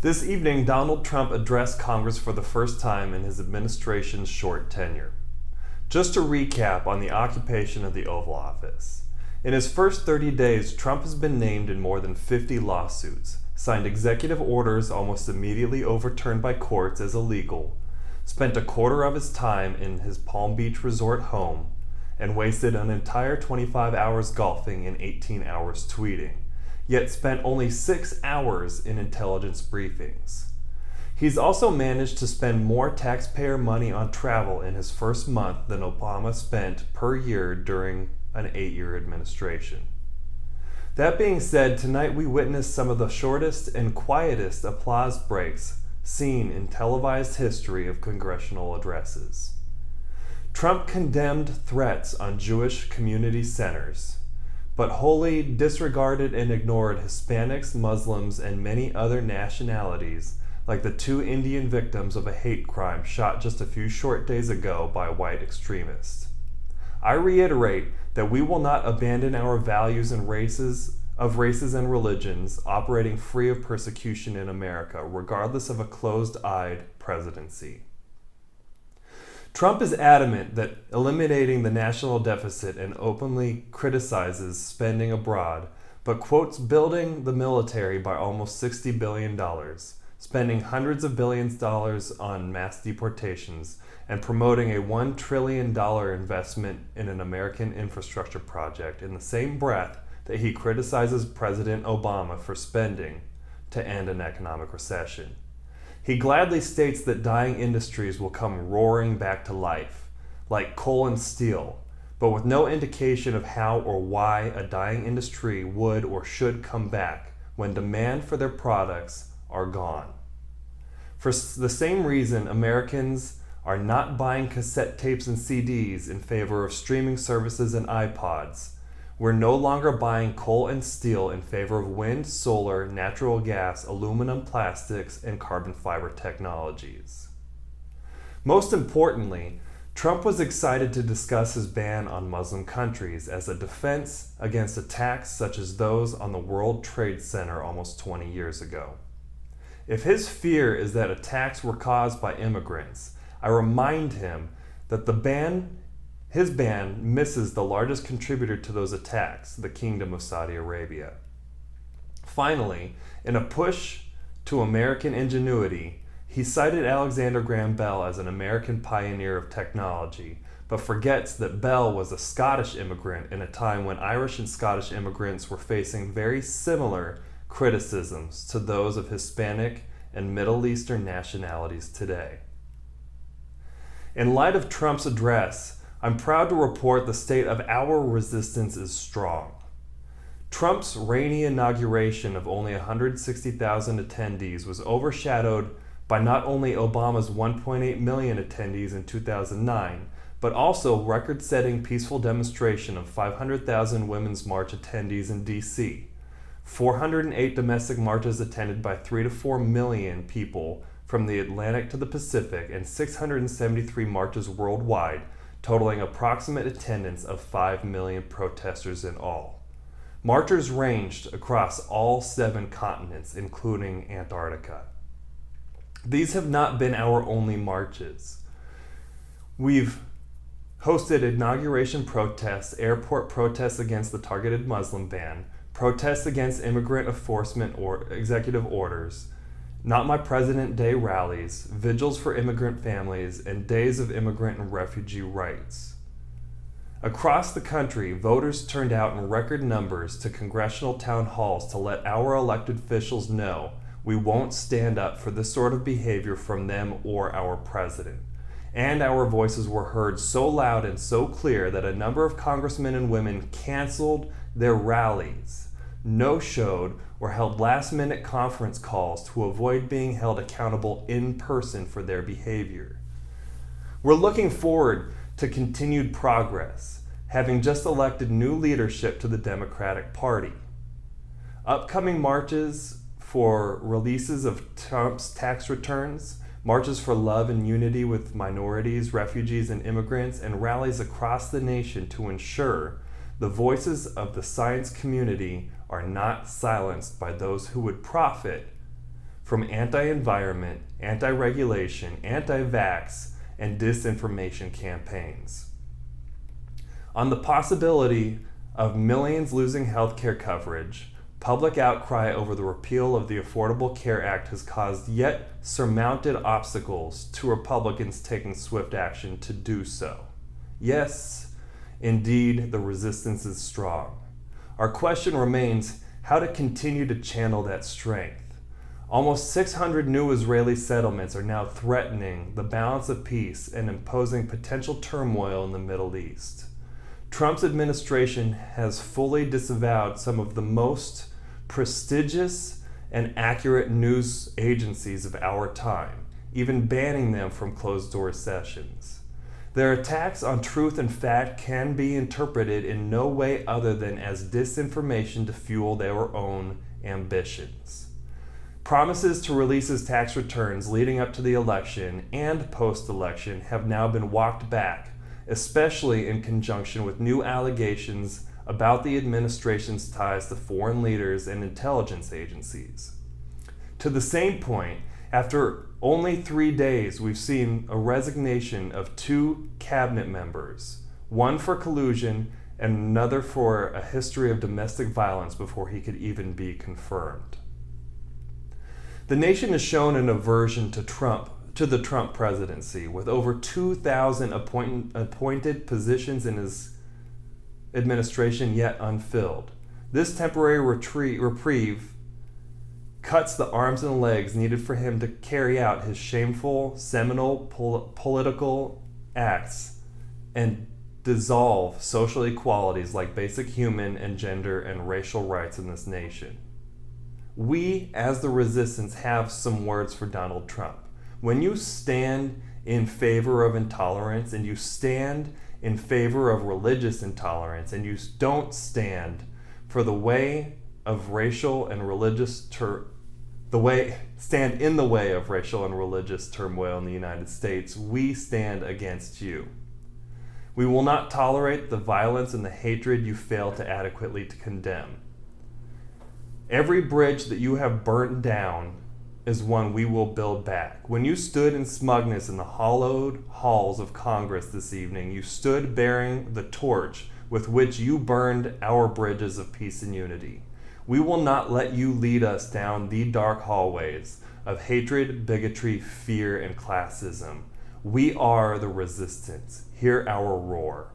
This evening, Donald Trump addressed Congress for the first time in his administration's short tenure. Just to recap on the occupation of the Oval Office. In his first 30 days, Trump has been named in more than 50 lawsuits, signed executive orders almost immediately overturned by courts as illegal, spent a quarter of his time in his Palm Beach resort home, and wasted an entire 25 hours golfing and 18 hours tweeting, yet spent only 6 hours in intelligence briefings. He's also managed to spend more taxpayer money on travel in his first month than Obama spent per year during an 8-year administration. That being said, tonight we witnessed some of the shortest and quietest applause breaks seen in televised history of congressional addresses. Trump condemned threats on Jewish community centers, but wholly disregarded and ignored Hispanics, Muslims, and many other nationalities, like the 2 Indian victims of a hate crime shot just a few short days ago by a white extremist. I reiterate that we will not abandon our values and races and religions operating free of persecution in America, regardless of a closed-eyed presidency. Trump is adamant that eliminating the national deficit and openly criticizes spending abroad, but quotes building the military by almost $60 billion, spending hundreds of billions of dollars on mass deportations, and promoting a $1 trillion investment in an American infrastructure project in the same breath that he criticizes President Obama for spending to end an economic recession. He gladly states that dying industries will come roaring back to life, like coal and steel, but with no indication of how or why a dying industry would or should come back when demand for their products are gone. For the same reason, Americans are not buying cassette tapes and CDs in favor of streaming services and iPods. We're no longer buying coal and steel in favor of wind, solar, natural gas, aluminum, plastics, and carbon fiber technologies. Most importantly, Trump was excited to discuss his ban on Muslim countries as a defense against attacks such as those on the World Trade Center almost 20 years ago. If his fear is that attacks were caused by immigrants, I remind him that his ban misses the largest contributor to those attacks, the Kingdom of Saudi Arabia. Finally, in a push to American ingenuity, he cited Alexander Graham Bell as an American pioneer of technology, but forgets that Bell was a Scottish immigrant in a time when Irish and Scottish immigrants were facing very similar criticisms to those of Hispanic and Middle Eastern nationalities today. In light of Trump's address, I'm proud to report the state of our resistance is strong. Trump's rainy inauguration of only 160,000 attendees was overshadowed by not only Obama's 1.8 million attendees in 2009, but also record-setting peaceful demonstration of 500,000 Women's March attendees in D.C., 408 domestic marches attended by 3 to 4 million people from the Atlantic to the Pacific, and 673 marches worldwide, totaling approximate attendance of 5 million protesters in all. Marchers ranged across all 7 continents, including Antarctica. These have not been our only marches. We've hosted inauguration protests, airport protests against the targeted Muslim ban, protests against immigrant enforcement or executive orders, Not My President Day rallies, vigils for immigrant families, and days of immigrant and refugee rights. Across the country, voters turned out in record numbers to congressional town halls to let our elected officials know we won't stand up for this sort of behavior from them or our president. And our voices were heard so loud and so clear that a number of congressmen and women canceled their rallies, no-showed, or held last-minute conference calls to avoid being held accountable in person for their behavior. We're looking forward to continued progress, having just elected new leadership to the Democratic Party. Upcoming marches for releases of Trump's tax returns, marches for love and unity with minorities, refugees, and immigrants, and rallies across the nation to ensure the voices of the science community are not silenced by those who would profit from anti-environment, anti-regulation, anti-vax, and disinformation campaigns. On the possibility of millions losing healthcare coverage, public outcry over the repeal of the Affordable Care Act has caused yet surmounted obstacles to Republicans taking swift action to do so. Yes, indeed, the resistance is strong. Our question remains how to continue to channel that strength. Almost 600 new Israeli settlements are now threatening the balance of peace and imposing potential turmoil in the Middle East. Trump's administration has fully disavowed some of the most prestigious and accurate news agencies of our time, even banning them from closed-door sessions. Their attacks on truth and fact can be interpreted in no way other than as disinformation to fuel their own ambitions. Promises to release his tax returns leading up to the election and post-election have now been walked back, especially in conjunction with new allegations about the administration's ties to foreign leaders and intelligence agencies. To the same point, after only 3 days, we've seen a resignation of 2 cabinet members, one for collusion and another for a history of domestic violence before he could even be confirmed. The nation has shown an aversion to the Trump presidency, with over 2,000 appointed positions in his administration yet unfilled. This temporary reprieve cuts the arms and legs needed for him to carry out his shameful, seminal political acts and dissolve social equalities like basic human and gender and racial rights in this nation. We, as the resistance, have some words for Donald Trump. When you stand in favor of intolerance and you stand in favor of religious intolerance and you don't stand for the way of racial and religious stand in the way of racial and religious turmoil in the United States, we stand against you. We will not tolerate the violence and the hatred you fail to adequately condemn. Every bridge that you have burnt down is one we will build back. When you stood in smugness in the hollowed halls of Congress this evening, you stood bearing the torch with which you burned our bridges of peace and unity. We will not let you lead us down the dark hallways of hatred, bigotry, fear, and classism. We are the resistance. Hear our roar.